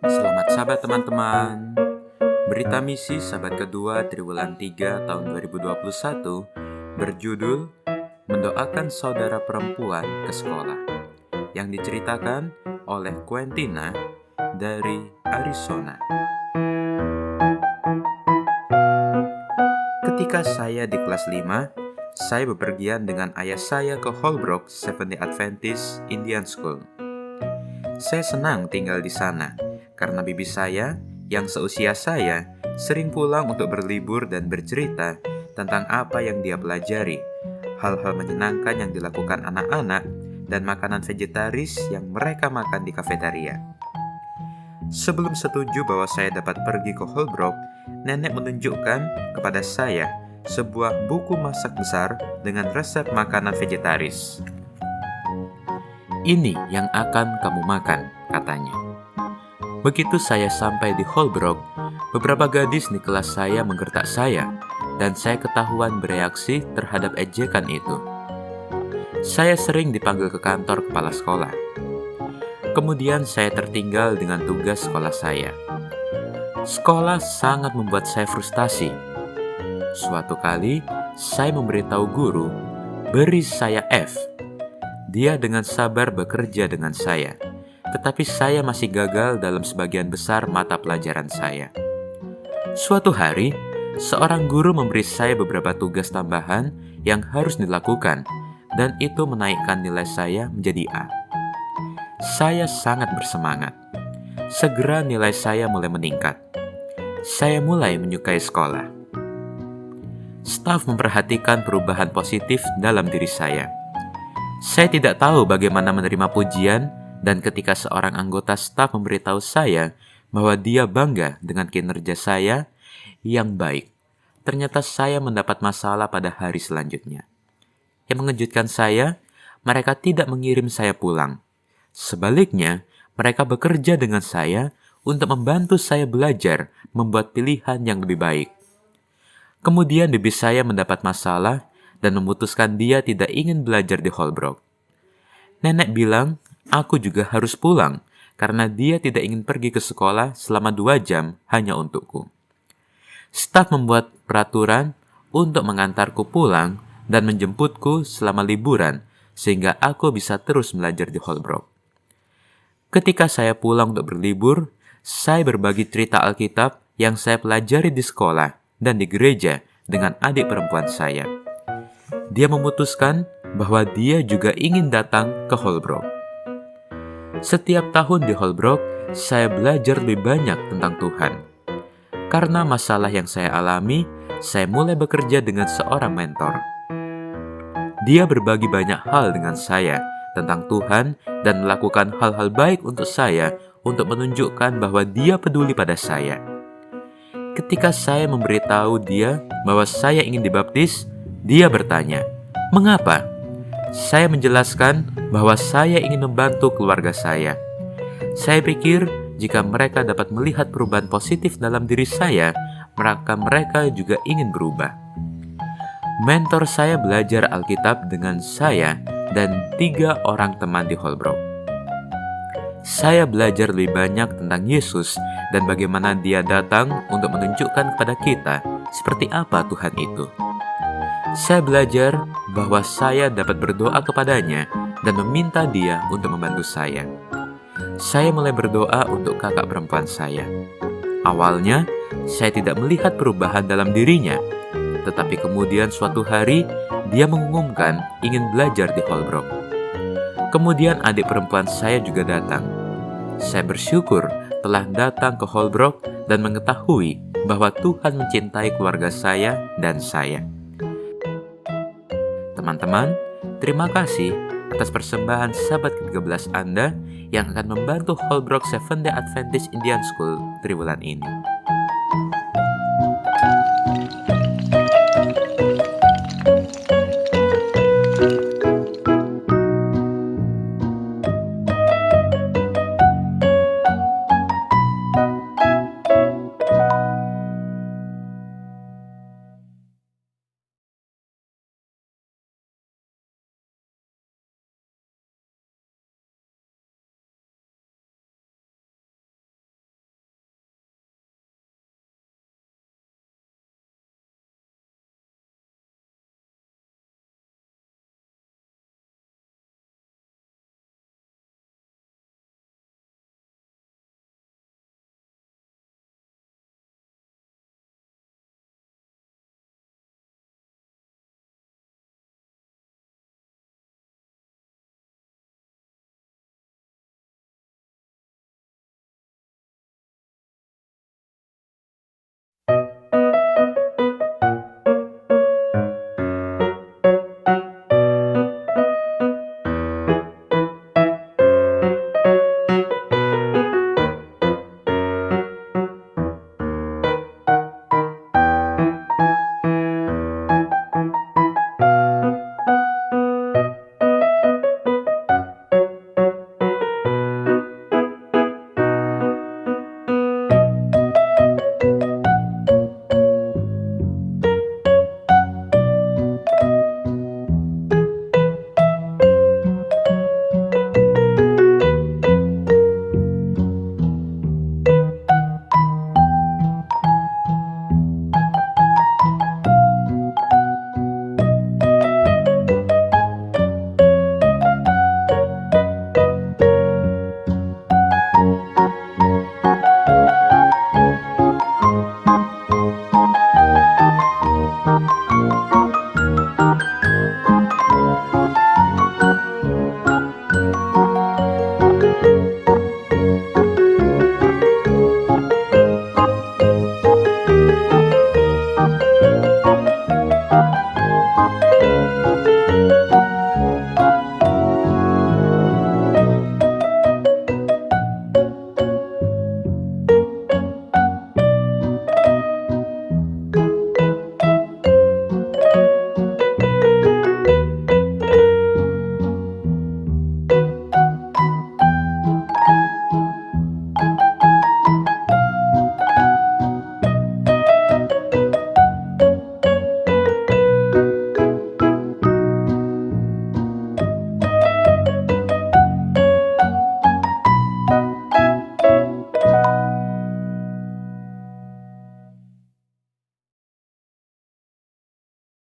Selamat Sabat teman-teman. Berita misi Sabat kedua Triwulan 3 tahun 2021 berjudul Mendoakan Saudara Perempuan ke Sekolah, yang diceritakan oleh Quentina dari Arizona. Ketika saya di kelas 5, saya bepergian dengan ayah saya ke Holbrook Seventh-day Adventist Indian School. Saya senang tinggal di sana karena bibi saya yang seusia saya sering pulang untuk berlibur dan bercerita tentang apa yang dia pelajari, hal-hal menyenangkan yang dilakukan anak-anak, dan makanan vegetaris yang mereka makan di kafetaria. Sebelum setuju bahwa saya dapat pergi ke Holbrook, nenek menunjukkan kepada saya sebuah buku masak besar dengan resep makanan vegetaris. "Ini yang akan kamu makan," katanya. Begitu saya sampai di Holbrook, beberapa gadis di kelas saya menggertak saya, dan saya ketahuan bereaksi terhadap ejekan itu. Saya sering dipanggil ke kantor kepala sekolah. Kemudian saya tertinggal dengan tugas sekolah saya. Sekolah sangat membuat saya frustasi. Suatu kali, saya memberitahu guru, beri saya F. Dia dengan sabar bekerja dengan saya, tetapi saya masih gagal dalam sebagian besar mata pelajaran saya. Suatu hari, seorang guru memberi saya beberapa tugas tambahan yang harus dilakukan, dan itu menaikkan nilai saya menjadi A. Saya sangat bersemangat. Segera nilai saya mulai meningkat. Saya mulai menyukai sekolah. Staf memperhatikan perubahan positif dalam diri saya. Saya tidak tahu bagaimana menerima pujian, dan ketika seorang anggota staf memberitahu saya bahwa dia bangga dengan kinerja saya yang baik, ternyata saya mendapat masalah pada hari selanjutnya. Yang mengejutkan saya, mereka tidak mengirim saya pulang. Sebaliknya, mereka bekerja dengan saya untuk membantu saya belajar membuat pilihan yang lebih baik. Kemudian bibi saya mendapat masalah dan memutuskan dia tidak ingin belajar di Holbrook. Nenek bilang, aku juga harus pulang karena dia tidak ingin pergi ke sekolah selama 2 jam hanya untukku. Staf membuat peraturan untuk mengantarku pulang dan menjemputku selama liburan sehingga aku bisa terus belajar di Holbrook. Ketika saya pulang untuk berlibur, saya berbagi cerita Alkitab yang saya pelajari di sekolah dan di gereja dengan adik perempuan saya. Dia memutuskan bahwa dia juga ingin datang ke Holbrook. Setiap tahun di Holbrook, saya belajar lebih banyak tentang Tuhan. Karena masalah yang saya alami, saya mulai bekerja dengan seorang mentor. Dia berbagi banyak hal dengan saya tentang Tuhan dan melakukan hal-hal baik untuk saya untuk menunjukkan bahwa dia peduli pada saya. Ketika saya memberitahu dia bahwa saya ingin dibaptis, dia bertanya, "Mengapa?" Saya menjelaskan bahwa saya ingin membantu keluarga saya. Saya pikir jika mereka dapat melihat perubahan positif dalam diri saya, maka mereka juga ingin berubah. Mentor saya belajar Alkitab dengan saya dan 3 orang teman di Holbrook. Saya belajar lebih banyak tentang Yesus dan bagaimana dia datang untuk menunjukkan kepada kita seperti apa Tuhan itu. Saya belajar bahwa saya dapat berdoa kepadanya dan meminta dia untuk membantu saya. Saya mulai berdoa untuk kakak perempuan saya. Awalnya, saya tidak melihat perubahan dalam dirinya, tetapi kemudian suatu hari, dia mengumumkan ingin belajar di Holbrook. Kemudian adik perempuan saya juga datang. Saya bersyukur telah datang ke Holbrook dan mengetahui bahwa Tuhan mencintai keluarga saya dan saya. Teman-teman, terima kasih atas persembahan Sabat ke-13 Anda yang akan membantu Holbrook Seventh-day Adventist Indian School triwulan ini.